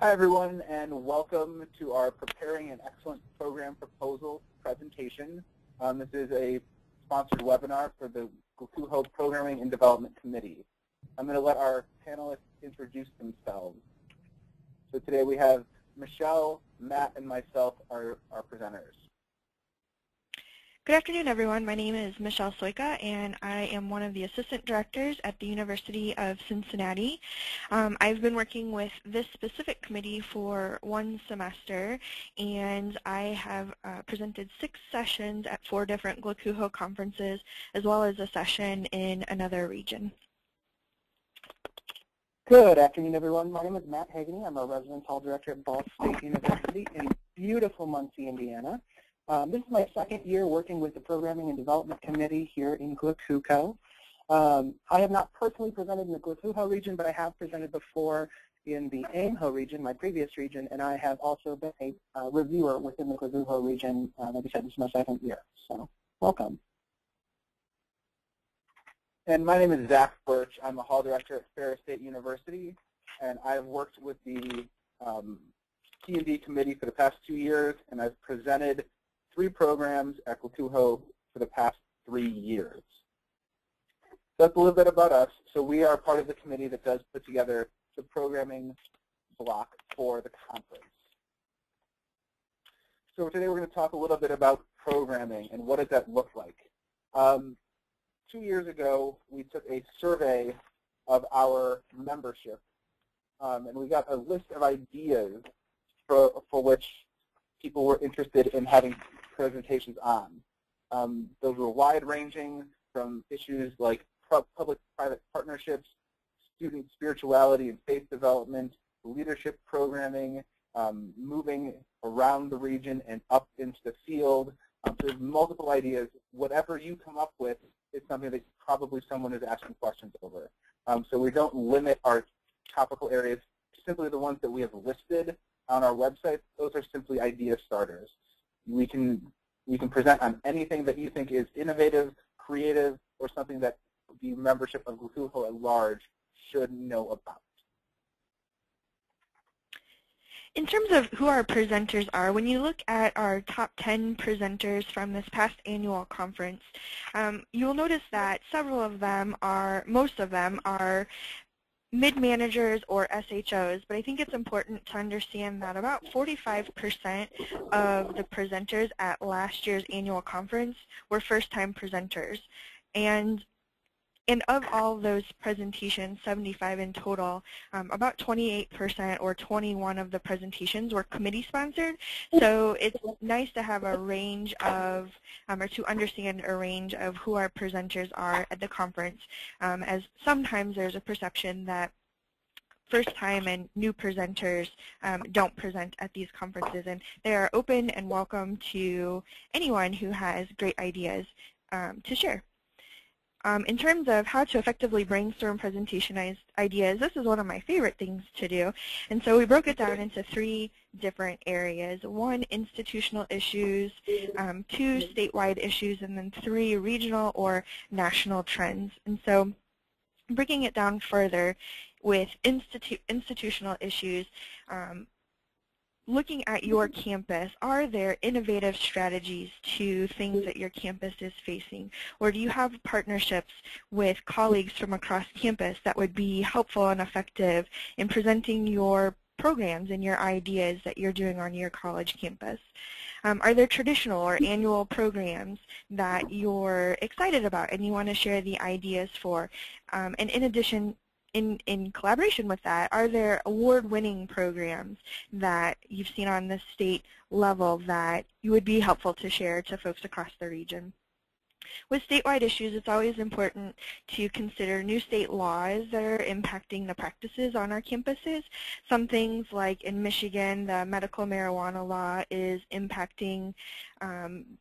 Hi, everyone, and welcome to our Preparing an Excellent Program Proposal presentation. This is a sponsored webinar for the GLACUHO Programming and Development Committee. I'm going to let our panelists introduce themselves. So today we have Michelle, Matt, and myself are our presenters. Good afternoon, everyone. My name is Michelle Sujka, and I am one of the assistant directors at the University of Cincinnati. I've been working with this specific committee for one semester, and I have presented 6 sessions at 4 different GLACUHO conferences, as well as a session in another region. Good afternoon, everyone. My name is Matt Hageny. I'm a resident hall director at Ball State University in beautiful Muncie, Indiana. This is my 2nd year working with the Programming and Development Committee here in GLACUHO. I have not personally presented in the GLACUHO region, but I have presented before in the AIMHO region, my previous region, and I have also been a reviewer within the GLACUHO region. Like I said, this is my 2nd year, so welcome. And my name is Zac Birch. I'm a hall director at Ferris State University, and I've worked with the T&D committee for the past 2 years, and I've presented 3 programs at GLACUHO for the past 3 years. That's a little bit about us. So we are part of the committee that does put together the programming block for the conference. So today we're going to talk a little bit about programming and what does that look like. 2 years ago, we took a survey of our membership, and we got a list of ideas for which people were interested in having presentations on. Those were wide-ranging, from issues like public-private partnerships, student spirituality and faith development, leadership programming, moving around the region and up into the field. So there's multiple ideas. Whatever you come up with is something that probably someone is asking questions over. So we don't limit our topical areas to simply the ones that we have listed on our website. Those are simply idea starters. We can present on anything that you think is innovative, creative, or something that the membership of GLACUHO at large should know about. In terms of who our presenters are, when you look at our top 10 presenters from this past annual conference, you'll notice that several of them most of them are mid-managers or SHOs, but I think it's important to understand that about 45% of the presenters at last year's annual conference were first-time presenters. And of all those presentations, 75 in total, about 28% or 21 of the presentations were committee-sponsored. So it's nice to have a range of, or to understand a range of who our presenters are at the conference, as sometimes there's a perception that first-time and new presenters don't present at these conferences, and they are open and welcome to anyone who has great ideas to share. In terms of how to effectively brainstorm presentation ideas, this is one of my favorite things to do. And so we broke it down into 3 different areas. 1, institutional issues, 2, statewide issues, and then 3, regional or national trends. And so breaking it down further with institutional issues, looking at your campus, are there innovative strategies to things that your campus is facing? Or do you have partnerships with colleagues from across campus that would be helpful and effective in presenting your programs and your ideas that you're doing on your college campus? Are there traditional or annual programs that you're excited about and you want to share the ideas for? And in addition, in collaboration with that, are there award-winning programs that you've seen on the state level that you would be helpful to share to folks across the region? With statewide issues, it's always important to consider new state laws that are impacting the practices on our campuses. Some things like in Michigan, the medical marijuana law is impacting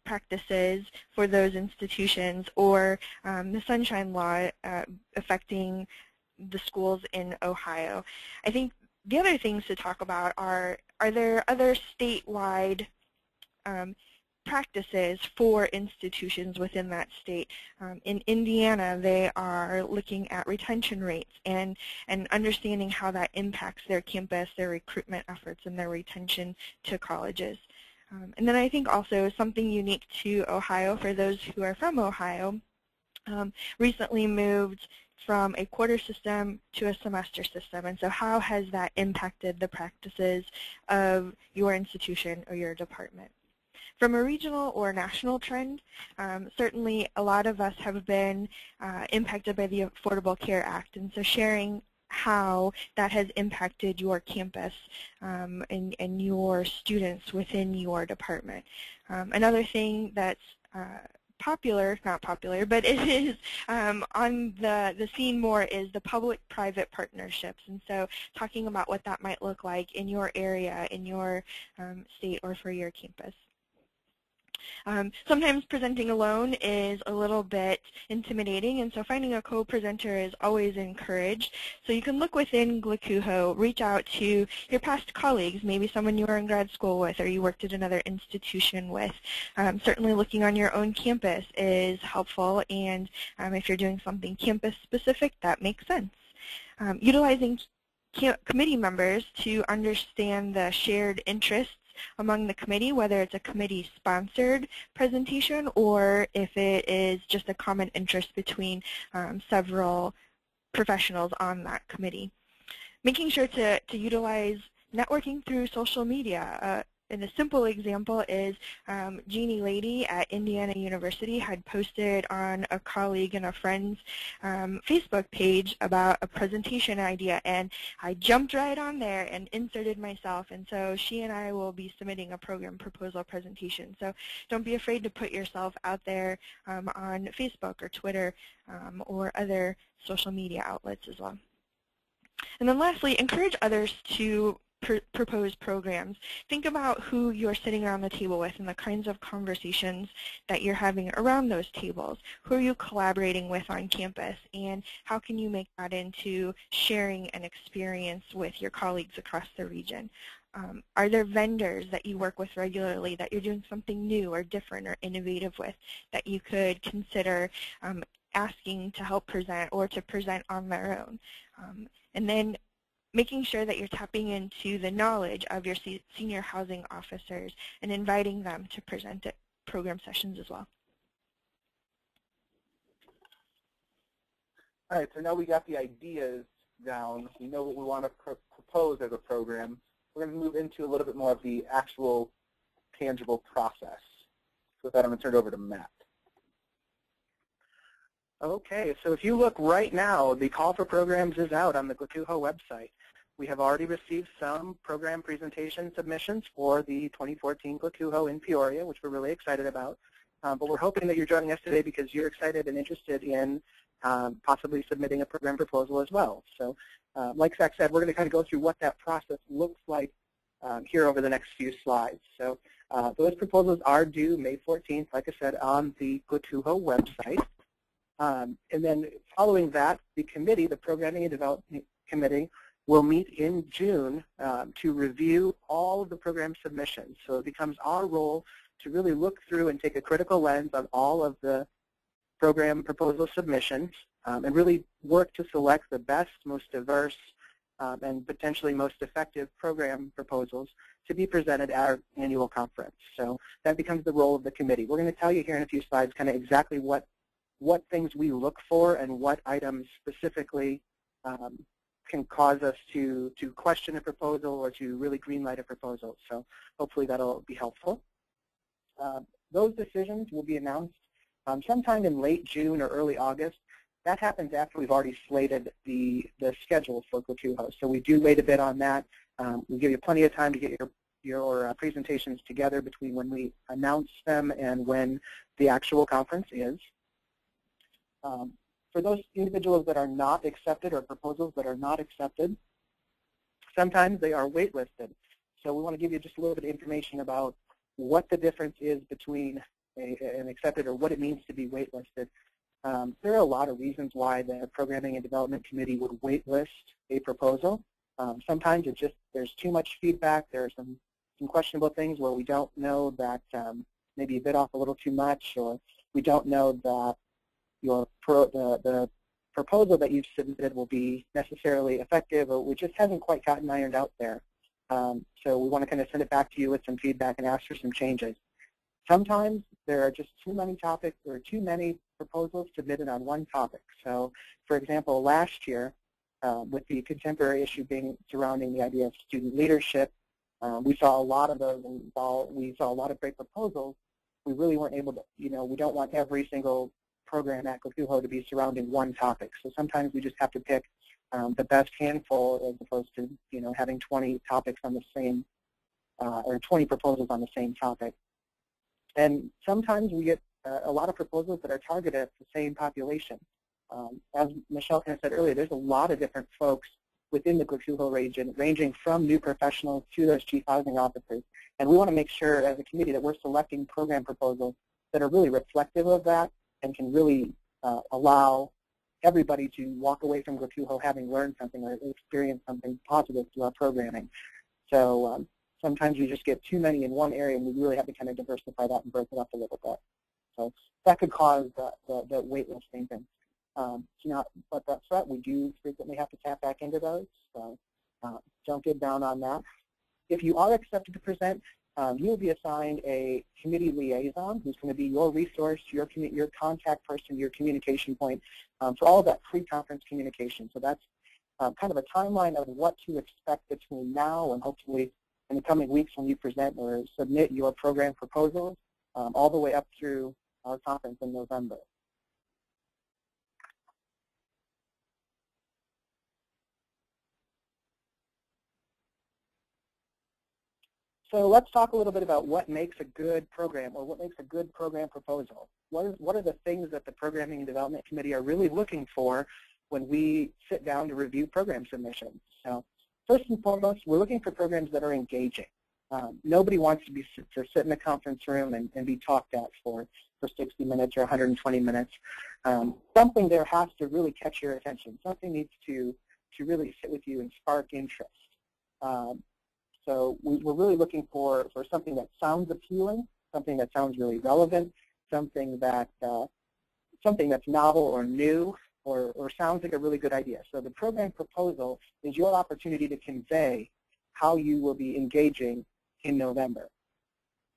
practices for those institutions, or the Sunshine Law affecting the schools in Ohio. I think the other things to talk about are there other statewide practices for institutions within that state. In Indiana, they are looking at retention rates and understanding how that impacts their campus, their recruitment efforts, and their retention to colleges. And then I think also something unique to Ohio, for those who are from Ohio, recently moved from a quarter system to a semester system. And so how has that impacted the practices of your institution or your department? From a regional or national trend, certainly a lot of us have been impacted by the Affordable Care Act, and so sharing how that has impacted your campus and your students within your department. Another thing that's popular, not popular, but it is on the scene more is the public-private partnerships, and so talking about what that might look like in your area, in your state, or for your campus. Sometimes presenting alone is a little bit intimidating, and so finding a co-presenter is always encouraged. So you can look within GLACUHO, reach out to your past colleagues, maybe someone you were in grad school with or you worked at another institution with. Certainly looking on your own campus is helpful, and if you're doing something campus-specific, that makes sense. Utilizing committee members to understand the shared interests among the committee, whether it's a committee-sponsored presentation or if it is just a common interest between several professionals on that committee. Making sure to utilize networking through social media. And a simple example is Jeannie Lady at Indiana University had posted on a colleague and a friend's Facebook page about a presentation idea, and I jumped right on there and inserted myself, and so she and I will be submitting a program proposal presentation. So don't be afraid to put yourself out there on Facebook or Twitter or other social media outlets as well. And then lastly, encourage others to propose programs. Think about who you're sitting around the table with and the kinds of conversations that you're having around those tables. Who are you collaborating with on campus, and how can you make that into sharing an experience with your colleagues across the region? Are there vendors that you work with regularly that you're doing something new or different or innovative with that you could consider asking to help present or to present on their own? And then making sure that you're tapping into the knowledge of your senior housing officers and inviting them to present at program sessions as well. All right, so now we got the ideas down. We know what we want to propose as a program. We're going to move into a little bit more of the actual tangible process. So with that, I'm going to turn it over to Matt. Okay, so if you look right now, the call for programs is out on the GLACUHO website. We have already received some program presentation submissions for the 2014 GLACUHO in Peoria, which we're really excited about. But we're hoping that you're joining us today because you're excited and interested in possibly submitting a program proposal as well. So like Zac said, we're going to kind of go through what that process looks like here over the next few slides. So those proposals are due May 14th, like I said, on the GLACUHO website. And then following that, the committee, the Programming and Development Committee, will meet in June to review all of the program submissions. So it becomes our role to really look through and take a critical lens on all of the program proposal submissions and really work to select the best, most diverse, and potentially most effective program proposals to be presented at our annual conference. So that becomes the role of the committee. We're going to tell you here in a few slides kind of exactly what things we look for and what items specifically can cause us to question a proposal or to really greenlight a proposal. So hopefully that'll be helpful. Those decisions will be announced sometime in late June or early August. That happens after we've already slated the schedule for GLACUHO. So we do wait a bit on that. We give you plenty of time to get your presentations together between when we announce them and when the actual conference is. For those individuals that are not accepted or proposals that are not accepted, sometimes they are waitlisted. So we want to give you just a little bit of information about what the difference is between an accepted or what it means to be waitlisted. There are a lot of reasons why the Programming and Development Committee would waitlist a proposal. Sometimes there's too much feedback. There are some questionable things where we don't know that maybe bit off a little too much, or we don't know that the proposal that you've submitted will be necessarily effective, or we just haven't quite gotten ironed out there. So we want to kind of send it back to you with some feedback and ask for some changes. Sometimes there are just too many topics or too many proposals submitted on one topic. So, for example, last year, with the contemporary issue being surrounding the idea of student leadership, we saw a lot of those involved. We saw a lot of great proposals. We really weren't able to, we don't want every single program at GLACUHO to be surrounding one topic. So sometimes we just have to pick the best handful as opposed to, having 20 topics on the same, or 20 proposals on the same topic. And sometimes we get a lot of proposals that are targeted at the same population. As Michelle kind of said earlier, there's a lot of different folks within the GLACUHO region, ranging from new professionals to those chief housing officers. And we want to make sure as a committee that we're selecting program proposals that are really reflective of that and can really allow everybody to walk away from GLACUHO having learned something or experienced something positive through our programming. So sometimes we just get too many in one area, and we really have to kind of diversify that and break it up a little bit. So that could cause the waitlisting thing. But that said, we do frequently have to tap back into those, so don't get down on that. If you are accepted to present, you will be assigned a committee liaison who's going to be your resource, your contact person, your communication point for all of that pre-conference communication. So that's kind of a timeline of what to expect between now and hopefully in the coming weeks when you present or submit your program proposals, all the way up through our conference in November. So let's talk a little bit about what makes a good program, or what makes a good program proposal. What are the things that the Programming and Development Committee are really looking for when we sit down to review program submissions? So first and foremost, we're looking for programs that are engaging. Nobody wants to sit in a conference room and be talked at for 60 minutes or 120 minutes. Something there has to really catch your attention. Something needs to really sit with you and spark interest. So we're really looking for something that sounds appealing, something that sounds really relevant, something that's novel or new, or sounds like a really good idea. So the program proposal is your opportunity to convey how you will be engaging in November.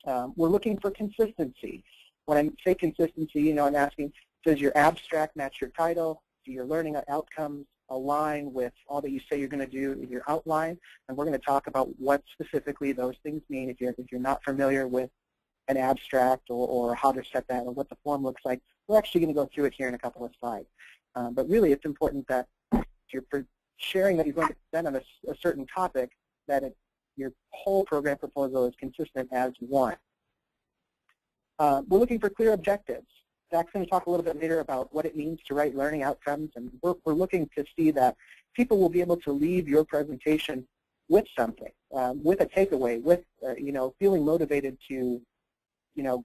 We're looking for consistency. When I say consistency, I'm asking, does your abstract match your title? Do your learning outcomes align with all that you say you're going to do in your outline? And we're going to talk about what specifically those things mean if you're not familiar with an abstract or how to set that or what the form looks like. We're actually going to go through it here in a couple of slides. But really it's important that if you're sharing that you're going to present on a certain topic, that your whole program proposal is consistent as one. We're looking for clear objectives. Zach's going to talk a little bit later about what it means to write learning outcomes, and we're looking to see that people will be able to leave your presentation with something, with a takeaway, with feeling motivated to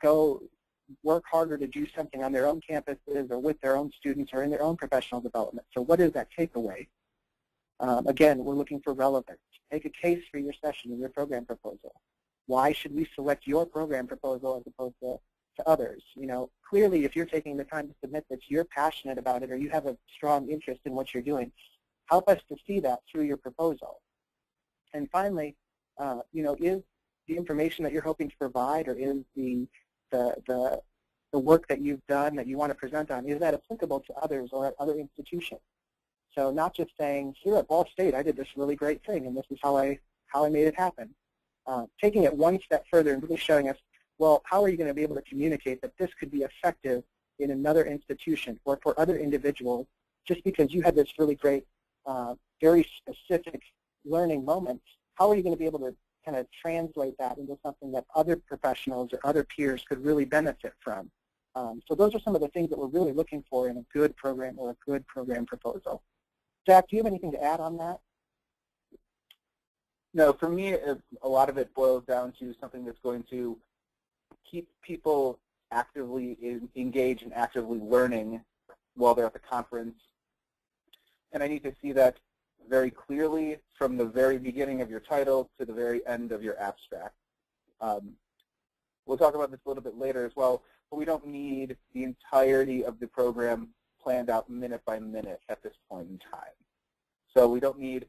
go work harder to do something on their own campuses or with their own students or in their own professional development. So what is that takeaway? Again, we're looking for relevance. Make a case for your session in your program proposal. Why should we select your program proposal as opposed to others? Clearly, if you're taking the time to submit this, you're passionate about it or you have a strong interest in what you're doing. Help us to see that through your proposal. And finally, is the information that you're hoping to provide, or is the work that you've done that you want to present on, is that applicable to others or at other institutions? So not just saying, here at Ball State, I did this really great thing, and this is how I made it happen. Taking it one step further and really showing us, well, how are you going to be able to communicate that this could be effective in another institution or for other individuals just because you had this really great, very specific learning moment? How are you going to be able to kind of translate that into something that other professionals or other peers could really benefit from? So those are some of the things that we're really looking for in a good program or a good program proposal. Zach, do you have anything to add on that? No, for me, a lot of it boils down to something that's going to keep people actively engaged and actively learning while they're at the conference. And I need to see that very clearly from the very beginning of your title to the very end of your abstract. We'll talk about this a little bit later as well, but we don't need the entirety of the program planned out minute by minute at this point in time. So we don't need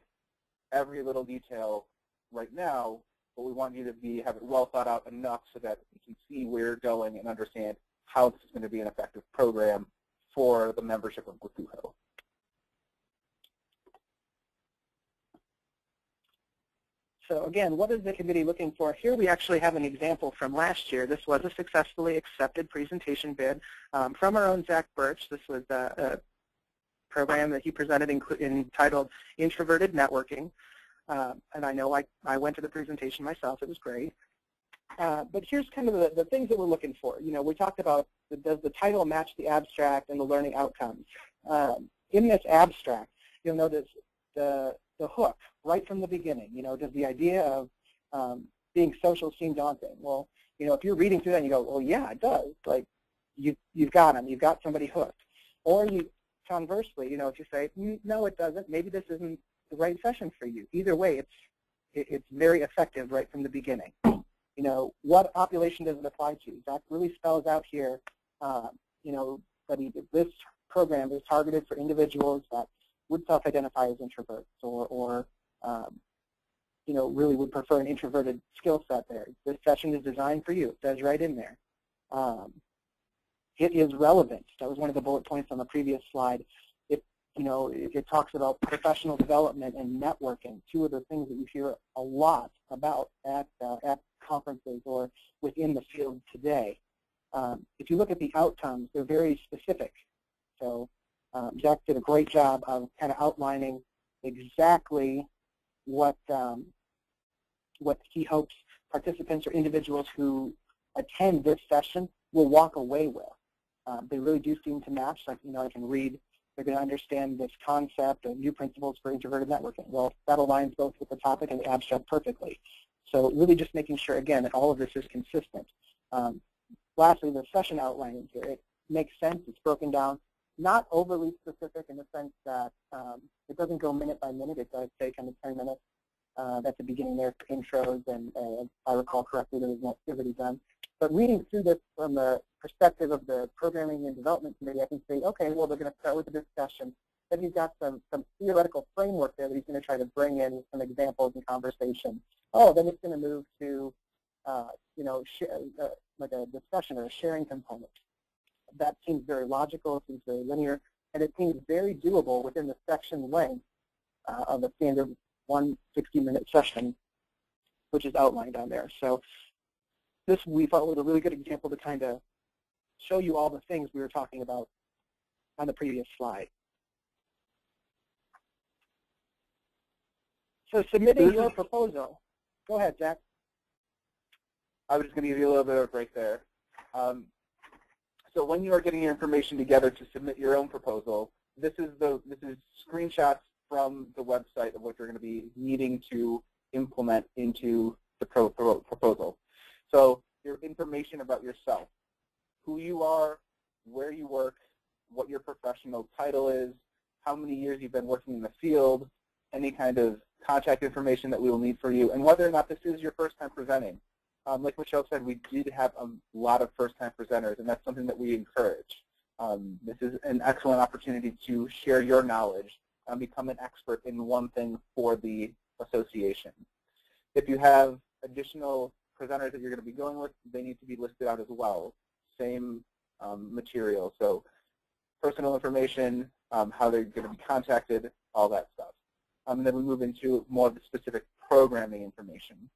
every little detail right now, but we want you to have it well thought out enough so that you can see where you're going and understand how this is going to be an effective program for the membership of GLACUHO. So again, what is the committee looking for? Here we actually have an example from last year. This was a successfully accepted presentation bid from our own Zac Birch. This was a program that he presented entitled Introverted Networking. And I know I went to the presentation myself. It was great. But here's kind of the things that we're looking for. You know, we talked about, does the title match the abstract and the learning outcomes? In this abstract, you'll notice the hook right from the beginning. You know, does the idea of being social seem daunting? Well, you know, if you're reading through that and you go, well, yeah, it does. Like, you've got them. You've got somebody hooked. Or you, conversely, you know, if you say, no, it doesn't. Maybe this isn't the right session for you. Either way, it's very effective right from the beginning. You know, what population does it apply to? Zac really spells out here, you know, that this program is targeted for individuals that would self-identify as introverts or you know, really would prefer an introverted skill set there. This session is designed for you. It says right in there. It is relevant. That was one of the bullet points on the previous slide. You know, it talks about professional development and networking, two of the things that you hear a lot about at conferences or within the field today. If you look at the outcomes, they're very specific. So Zac did a great job of kind of outlining exactly what he hopes participants or individuals who attend this session will walk away with. They really do seem to match. Like, you know, I can read, they're going to understand this concept of new principles for introverted networking. Well, that aligns both with the topic and the abstract perfectly. So really just making sure, again, that all of this is consistent. Lastly, the session outlining here, it makes sense. It's broken down, not overly specific in the sense that it doesn't go minute by minute. It does say kind of 10 minutes at the beginning there for intros, and if I recall correctly, there was no activity done. But reading through this from the perspective of the Programming and Development Committee, I can say, okay, well, they're going to start with a discussion. Then he's got some theoretical framework there that he's going to try to bring in some examples and conversation. Oh, then it's going to move to, you know, like a discussion or a sharing component. That seems very logical, it seems very linear, and it seems very doable within the section length of a standard 160-minute session, which is outlined on there. So this, we thought, was a really good example to kind of show you all the things we were talking about on the previous slide. So submitting your proposal. Go ahead, Zac. I was just going to give you a little bit of a break there. So when you are getting your information together to submit your own proposal, this is screenshots from the website of what you're going to be needing to implement into the proposal. So your information about yourself, who you are, where you work, what your professional title is, how many years you've been working in the field, any kind of contact information that we will need for you, and whether or not this is your first time presenting. Like Michelle said, we did have a lot of first-time presenters, and that's something that we encourage. This is an excellent opportunity to share your knowledge and become an expert in one thing for the association. If you have additional presenters that you're going to be going with, they need to be listed out as well. Same material, so personal information, how they're going to be contacted, all that stuff. And then we move into more of the specific programming information.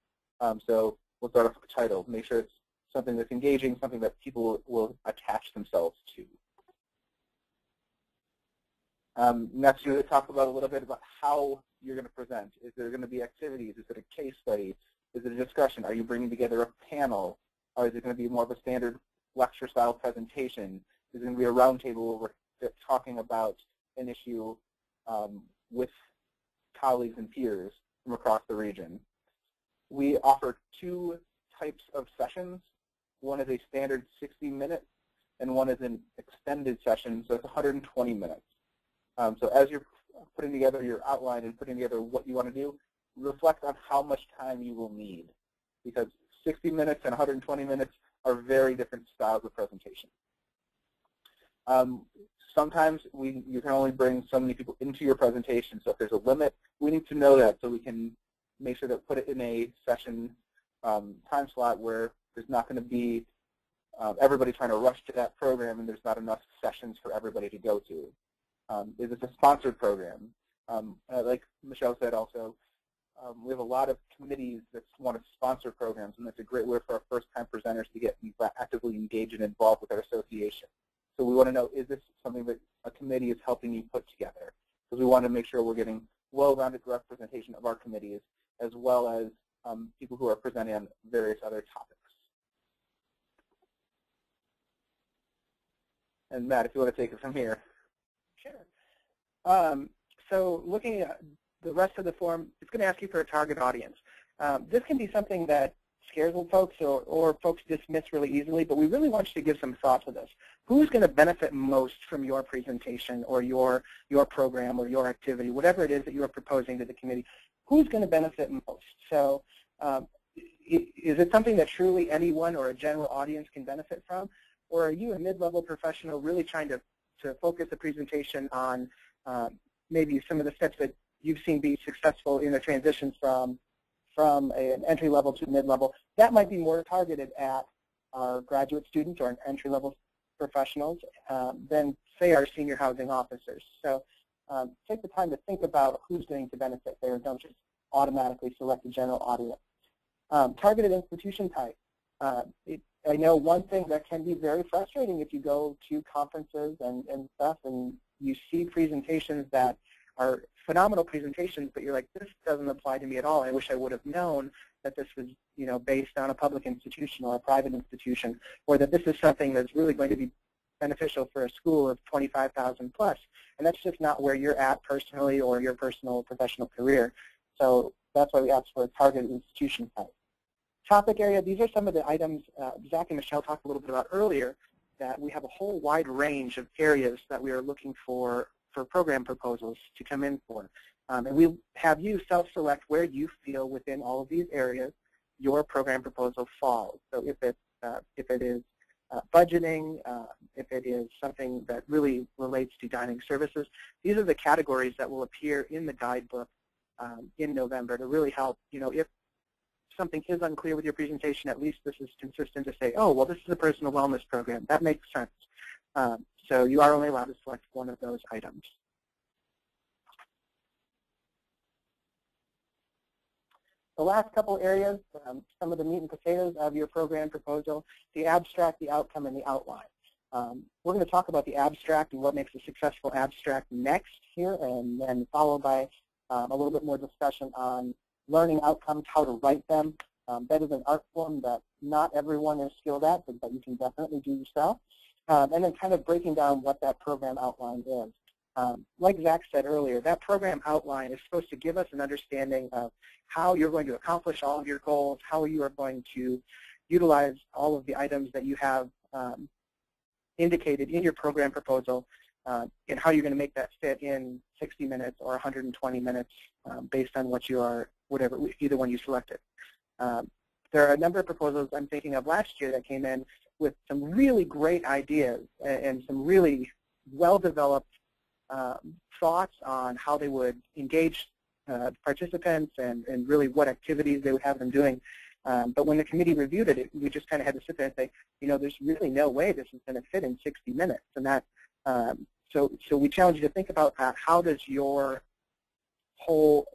So we'll start off with the title. Make sure it's something that's engaging, something that people will attach themselves to. Next, we're going to talk about a little bit about how you're going to present. Is there going to be activities? Is it a case study? Is it a discussion? Are you bringing together a panel? Or is it going to be more of a standard lecture-style presentation? Is it going to be a roundtable where we're talking about an issue with colleagues and peers from across the region? We offer two types of sessions. One is a standard 60-minute, and one is an extended session, so it's 120 minutes. So as you're putting together your outline and putting together what you want to do, reflect on how much time you will need. Because 60 minutes and 120 minutes are very different styles of presentation. Sometimes you can only bring so many people into your presentation, so if there's a limit, we need to know that so we can make sure that put it in a session time slot where there's not going to be everybody trying to rush to that program and there's not enough sessions for everybody to go to. Is this a sponsored program? Like Michelle said also, we have a lot of committees that want to sponsor programs, and that's a great way for our first-time presenters to get actively engaged and involved with our association. So we want to know, is this something that a committee is helping you put together? Because we want to make sure we're getting well-rounded representation of our committees, as well as people who are presenting on various other topics. And Matt, if you want to take it from here. Sure. So looking at the rest of the form, it's going to ask you for a target audience. This can be something that scares folks or folks dismiss really easily, but we really want you to give some thought to this. Who's going to benefit most from your presentation or your program or your activity, whatever it is that you are proposing to the committee? Who's going to benefit most? So is it something that truly anyone or a general audience can benefit from? Or are you a mid-level professional really trying to focus the presentation on maybe some of the steps that you've seen be successful in the transition from an entry-level to mid-level? That might be more targeted at our graduate students or an entry-level professionals than, say, our senior housing officers. So take the time to think about who's going to benefit there. Don't just automatically select a general audience. Targeted institution type. I know one thing that can be very frustrating if you go to conferences and stuff and you see presentations that are phenomenal presentations, but you're like, this doesn't apply to me at all. I wish I would have known that this was, based on a public institution or a private institution, or that this is something that's really going to be beneficial for a school of 25,000 plus. And that's just not where you're at personally or your personal professional career. So that's why we asked for a targeted institution type. Topic area, these are some of the items Zac and Michelle talked a little bit about earlier, that we have a whole wide range of areas that we are looking for program proposals to come in for. And we have you self-select where you feel within all of these areas your program proposal falls. So if it is budgeting, if it is something that really relates to dining services, these are the categories that will appear in the guidebook in November to really help, if something is unclear with your presentation, at least this is consistent to say, oh, well, this is a personal wellness program. That makes sense. So you are only allowed to select one of those items. The last couple areas, some of the meat and potatoes of your program proposal, the abstract, the outcome, and the outline. We're going to talk about the abstract and what makes a successful abstract next here, and then followed by a little bit more discussion on learning outcomes, how to write them. That is an art form that not everyone is skilled at, but that you can definitely do yourself. And then kind of breaking down what that program outline is. Like Zac said earlier, that program outline is supposed to give us an understanding of how you're going to accomplish all of your goals, how you are going to utilize all of the items that you have indicated in your program proposal, and how you're going to make that fit in 60 minutes or 120 minutes based on what you are, either one you selected. There are a number of proposals I'm thinking of last year that came in with some really great ideas and some really well-developed thoughts on how they would engage participants and really what activities they would have them doing. But when the committee reviewed it, we just kind of had to sit there and say, there's really no way this is going to fit in 60 minutes. And that, so we challenge you to think about that. How does your whole,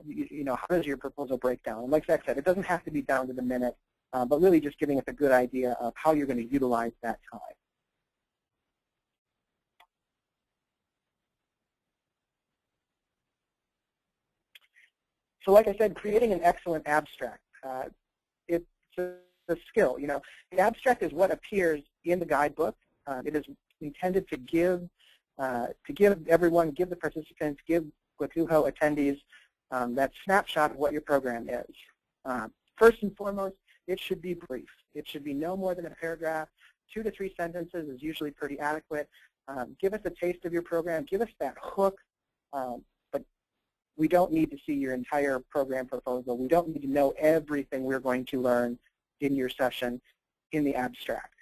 how does your proposal break down? And like Zac said, it doesn't have to be down to the minute, but really just giving us a good idea of how you're going to utilize that time. So like I said, creating an excellent abstract, it's a skill. The abstract is what appears in the guidebook. It is intended to give everyone, give the participants, give GLACUHO attendees that snapshot of what your program is. First and foremost, it should be brief. It should be no more than a paragraph. 2 to 3 sentences is usually pretty adequate. Give us a taste of your program. Give us that hook. But we don't need to see your entire program proposal. We don't need to know everything we're going to learn in your session in the abstract.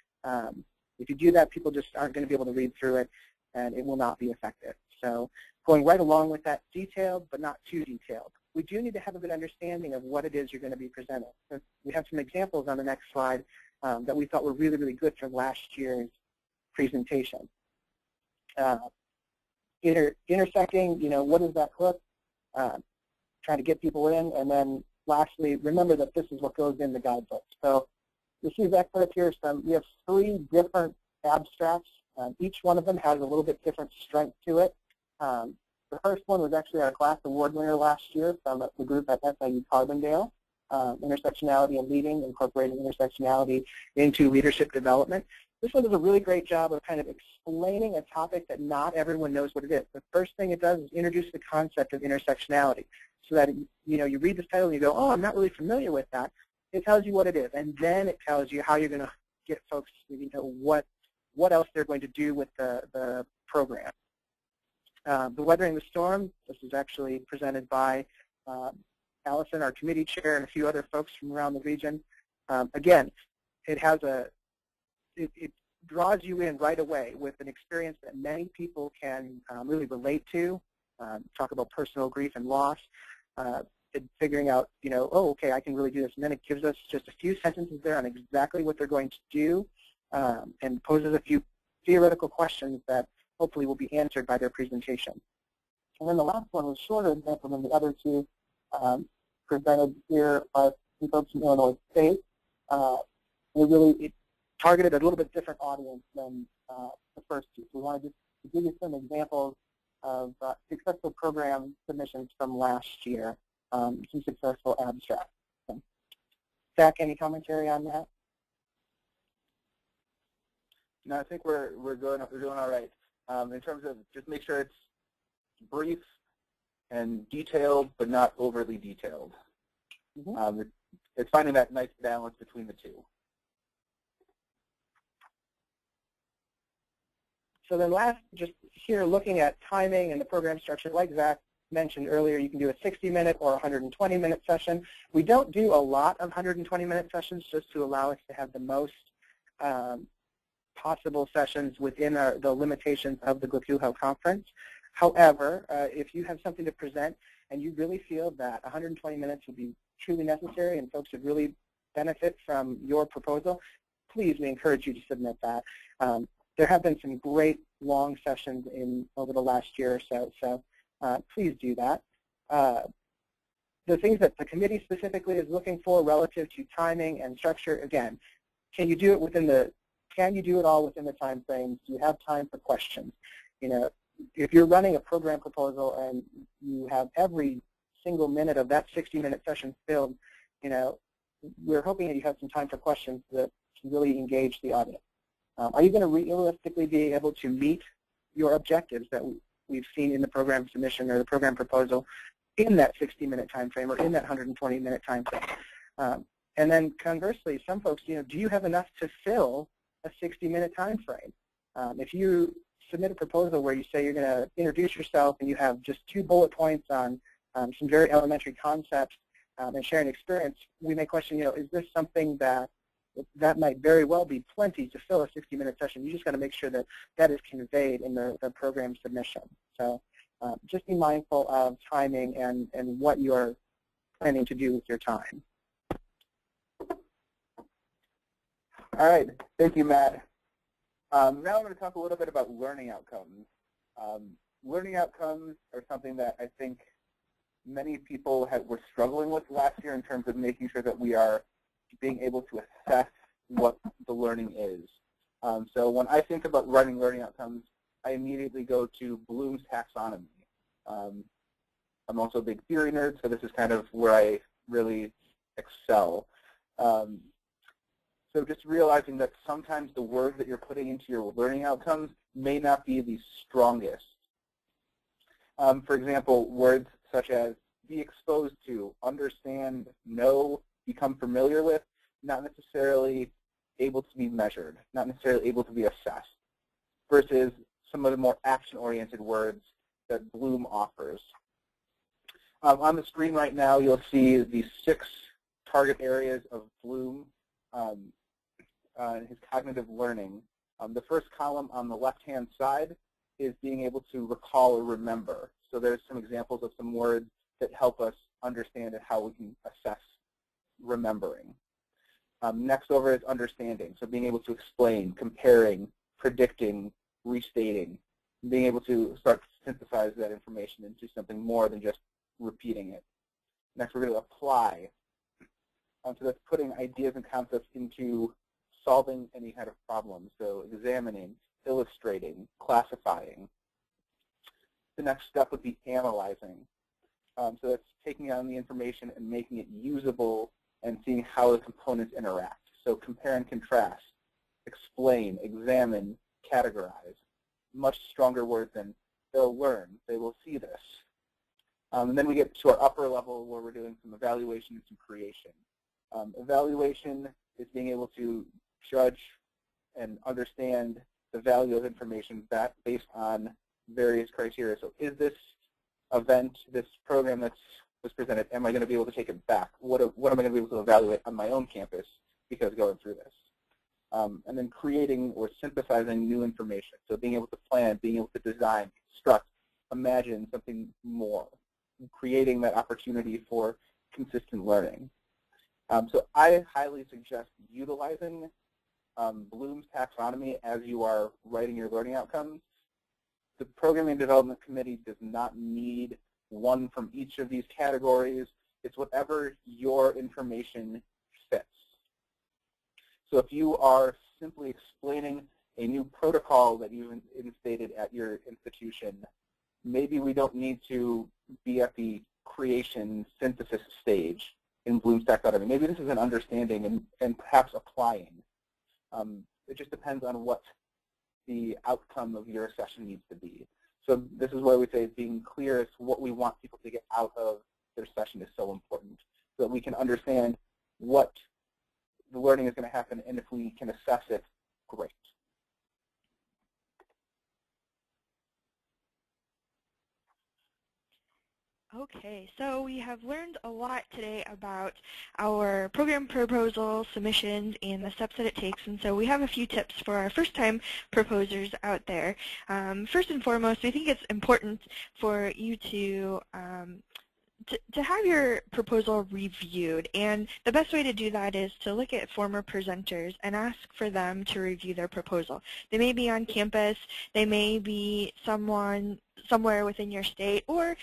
If you do that, people just aren't going to be able to read through it, and it will not be effective. So going right along with that, detailed but not too detailed. We do need to have a good understanding of what it is you're going to be presenting. So we have some examples on the next slide that we thought were really, really good from last year's presentation. Intersecting, what is that hook? Trying to get people in, and then lastly, remember that this is what goes in the guidebook. So you see Zac Birch here. We have 3 different abstracts. Each one of them has a little bit different strength to it. The first one was actually our GLACUHO award winner last year from the group at SIU Carbondale, Intersectionality and Leading, incorporating intersectionality into leadership development. This one does a really great job of kind of explaining a topic that not everyone knows what it is. The first thing it does is introduce the concept of intersectionality, so that you read this title and you go, oh, I'm not really familiar with that. It tells you what it is, and then it tells you how you're going to get folks, what else they're going to do with the program. The Weathering the Storm, this is actually presented by Allison, our committee chair, and a few other folks from around the region. Again, it draws you in right away with an experience that many people can really relate to. Talk about personal grief and loss, figuring out, oh, okay, I can really do this. And then it gives us just a few sentences there on exactly what they're going to do, and poses a few theoretical questions that hopefully will be answered by their presentation. And then the last one was shorter example than the other 2, presented here by some folks from Illinois State. It targeted a little bit different audience than the first 2. So we wanted to give you some examples of successful program submissions from last year, some successful abstracts. So, Zac, any commentary on that? No, I think we're doing all right. In terms of just make sure it's brief and detailed, but not overly detailed. Mm-hmm. It's finding that nice balance between the 2. So then last, just here looking at timing and the program structure, like Zac mentioned earlier, you can do a 60-minute or 120-minute session. We don't do a lot of 120-minute sessions just to allow us to have the most possible sessions within the limitations of the GLACUHO conference. However, if you have something to present and you really feel that 120 minutes would be truly necessary and folks would really benefit from your proposal, please, we encourage you to submit that. There have been some great long sessions over the last year or so please do that. The things that the committee specifically is looking for relative to timing and structure, again, can you do it all within the time frames? Do you have time for questions? If you're running a program proposal and you have every single minute of that 60-minute session filled, we're hoping that you have some time for questions that can really engage the audience. Are you going to realistically be able to meet your objectives that we've seen in the program submission or the program proposal in that 60-minute time frame or in that 120-minute time frame? And then conversely, some folks, do you have enough to fill a 60-minute time frame? If you submit a proposal where you say you're going to introduce yourself and you have just 2 bullet points on some very elementary concepts and sharing experience, we may question, is this something that might very well be plenty to fill a 60-minute session? You just got to make sure that that is conveyed in the program submission. So just be mindful of timing and what you're planning to do with your time. All right, thank you, Matt. Now I'm going to talk a little bit about learning outcomes. Learning outcomes are something that I think many people were struggling with last year in terms of making sure that we are being able to assess what the learning is. So when I think about writing learning outcomes, I immediately go to Bloom's taxonomy. I'm also a big theory nerd, so this is kind of where I really excel. So just realizing that sometimes the words that you're putting into your learning outcomes may not be the strongest. For example, words such as be exposed to, understand, know, become familiar with, not necessarily able to be measured, not necessarily able to be assessed, versus some of the more action-oriented words that Bloom offers. On the screen right now, you'll see the 6 target areas of Bloom. his cognitive learning. The first column on the left-hand side is being able to recall or remember. So there's some examples of some words that help us understand how we can assess remembering. Next over is understanding, so being able to explain, comparing, predicting, restating, being able to start to synthesize that information into something more than just repeating it. Next, we're going to apply. So that's putting ideas and concepts into solving any kind of problem, so examining, illustrating, classifying. The next step would be analyzing. So that's taking on the information and making it usable and seeing how the components interact. So compare and contrast, explain, examine, categorize. Much stronger words than they'll learn, they will see this. And then we get to our upper level where we're doing some evaluation and some creation. Evaluation is being able to judge and understand the value of information based on various criteria. So is this event, this program that was presented, am I going to be able to take it back? What am I going to be able to evaluate on my own campus because going through this? And then creating or synthesizing new information. So being able to plan, being able to design, construct, imagine something more, creating that opportunity for consistent learning. So I highly suggest utilizing Bloom's taxonomy as you are writing your learning outcomes. The Programming and Development Committee does not need one from each of these categories. It's whatever your information fits. So if you are simply explaining a new protocol that you've instated at your institution, maybe we don't need to be at the creation synthesis stage in Bloom's taxonomy. Maybe this is an understanding and perhaps applying. It just depends on what the outcome of your session needs to be. So this is why we say being clear as to what we want people to get out of their session is so important, so that we can understand what the learning is going to happen, and if we can assess it, great. Okay, so we have learned a lot today about our program proposal submissions and the steps that it takes, and so we have a few tips for our first-time proposers out there. First and foremost, we think it's important for you to have your proposal reviewed, and the best way to do that is to look at former presenters and ask for them to review their proposal. They may be on campus, they may be somewhere within your state, or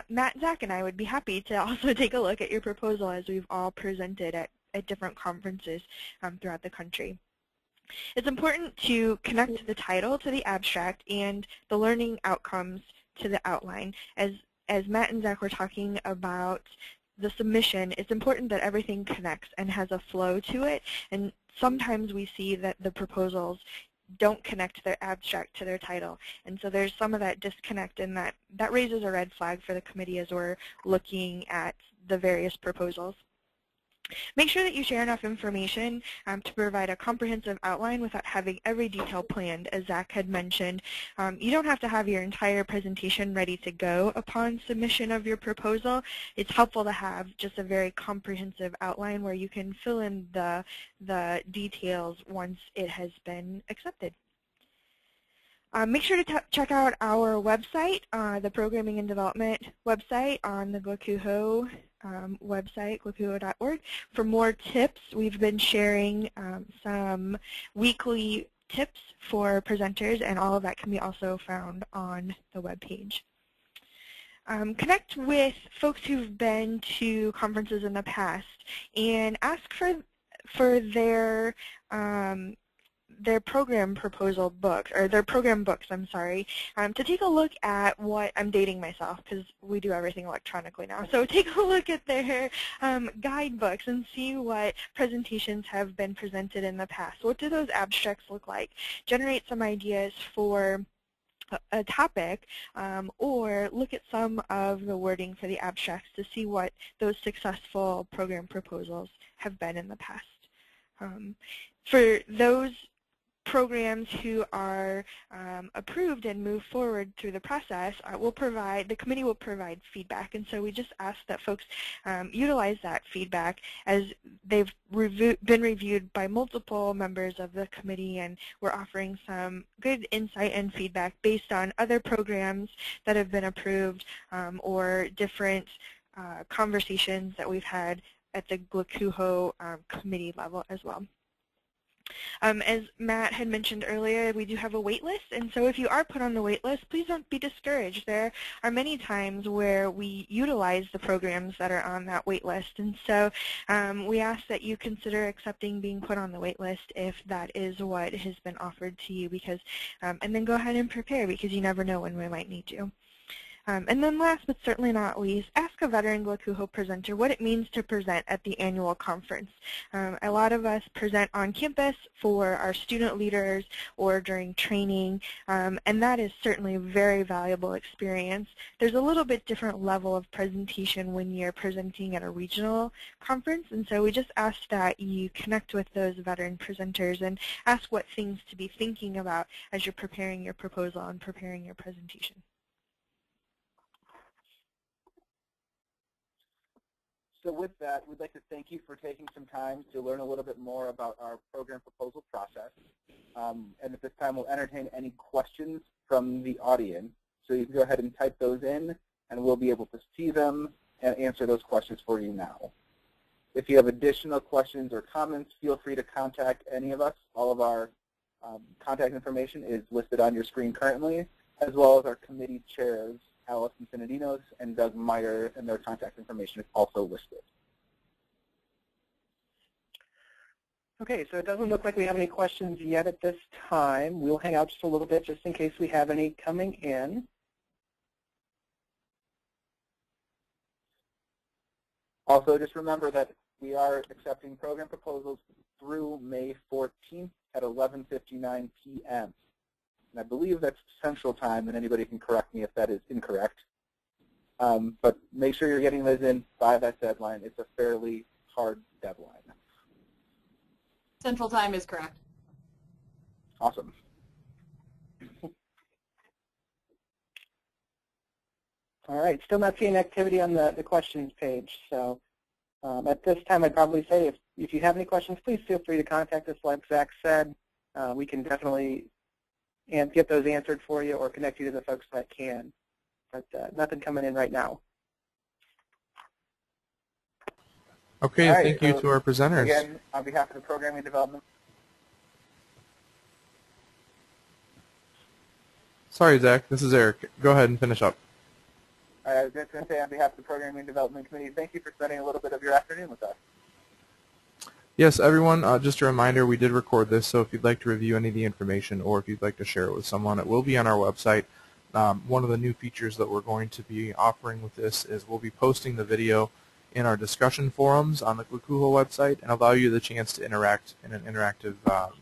Matt, Zac, and I would be happy to also take a look at your proposal as we've all presented at different conferences throughout the country. It's important to connect the title to the abstract and the learning outcomes to the outline. As Matt and Zac were talking about the submission, it's important that everything connects and has a flow to it, and sometimes we see that the proposals don't connect their abstract to their title, and so there's some of that disconnect, and that raises a red flag for the committee as we're looking at the various proposals. Make sure that you share enough information to provide a comprehensive outline without having every detail planned, as Zac had mentioned. You don't have to have your entire presentation ready to go upon submission of your proposal. It's helpful to have just a very comprehensive outline where you can fill in the details once it has been accepted. Make sure to check out our website, the Programming and Development website on the GLACUHO website, glacuho.org. For more tips, we've been sharing some weekly tips for presenters, and all of that can be also found on the webpage. Connect with folks who've been to conferences in the past and ask for their program proposal books, or their program books, I'm sorry, to take a look at what, I'm dating myself because we do everything electronically now, so take a look at their guidebooks and see what presentations have been presented in the past. What do those abstracts look like? Generate some ideas for a topic, or look at some of the wording for the abstracts to see what those successful program proposals have been in the past. For those programs who are approved and move forward through the process the committee will provide feedback. And so we just ask that folks utilize that feedback, as they've been reviewed by multiple members of the committee, and we're offering some good insight and feedback based on other programs that have been approved or different conversations that we've had at the GLACUHO committee level as well. As Matt had mentioned earlier, we do have a wait list, and so if you are put on the wait list, please don't be discouraged. There are many times where we utilize the programs that are on that wait list, and so we ask that you consider accepting being put on the wait list if that is what has been offered to you, because and then go ahead and prepare, because you never know when we might need you. And then last but certainly not least, ask a veteran GLACUHO presenter what it means to present at the annual conference. A lot of us present on campus for our student leaders or during training, and that is certainly a very valuable experience. There's a little bit different level of presentation when you're presenting at a regional conference, and so we just ask that you connect with those veteran presenters and ask what things to be thinking about as you're preparing your proposal and preparing your presentation. So with that, we'd like to thank you for taking some time to learn a little bit more about our program proposal process. And at this time, we'll entertain any questions from the audience. So you can go ahead and type those in, and we'll be able to see them and answer those questions for you now. If you have additional questions or comments, feel free to contact any of us. All of our contact information is listed on your screen currently, as well as our committee chairs, Allison Sinadinos and Doug Meyer, and their contact information is also listed. Okay, so it doesn't look like we have any questions yet at this time. We'll hang out just a little bit just in case we have any coming in. Also, just remember that we are accepting program proposals through May 14th at 11:59 p.m. And I believe that's Central Time, and anybody can correct me if that is incorrect. But make sure you're getting those in by that deadline. It's a fairly hard deadline. Central Time is correct. Awesome. All right, still not seeing activity on the questions page. So at this time, I'd probably say if you have any questions, please feel free to contact us. Like Zach said, we can definitely get those answered for you or connect you to the folks that can. But nothing coming in right now. Okay, right, thank you to our presenters. Again, on behalf of the Programming Development. Sorry, Zach, this is Eric. Go ahead and finish up. I was just going to say, on behalf of the Programming Development Committee, thank you for spending a little bit of your afternoon with us. Yes, everyone, just a reminder, we did record this, so if you'd like to review any of the information or if you'd like to share it with someone, it will be on our website. One of the new features that we're going to be offering with this is we'll be posting the video in our discussion forums on the GLACUHO website and allow you the chance to interact in an interactive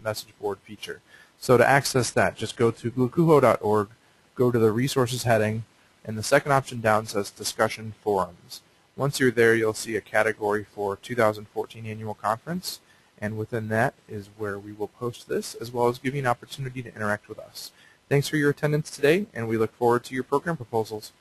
message board feature. So to access that, just go to glacuho.org, go to the resources heading, and the second option down says discussion forums. Once you're there, you'll see a category for 2014 annual conference, and within that is where we will post this, as well as give you an opportunity to interact with us. Thanks for your attendance today, and we look forward to your program proposals.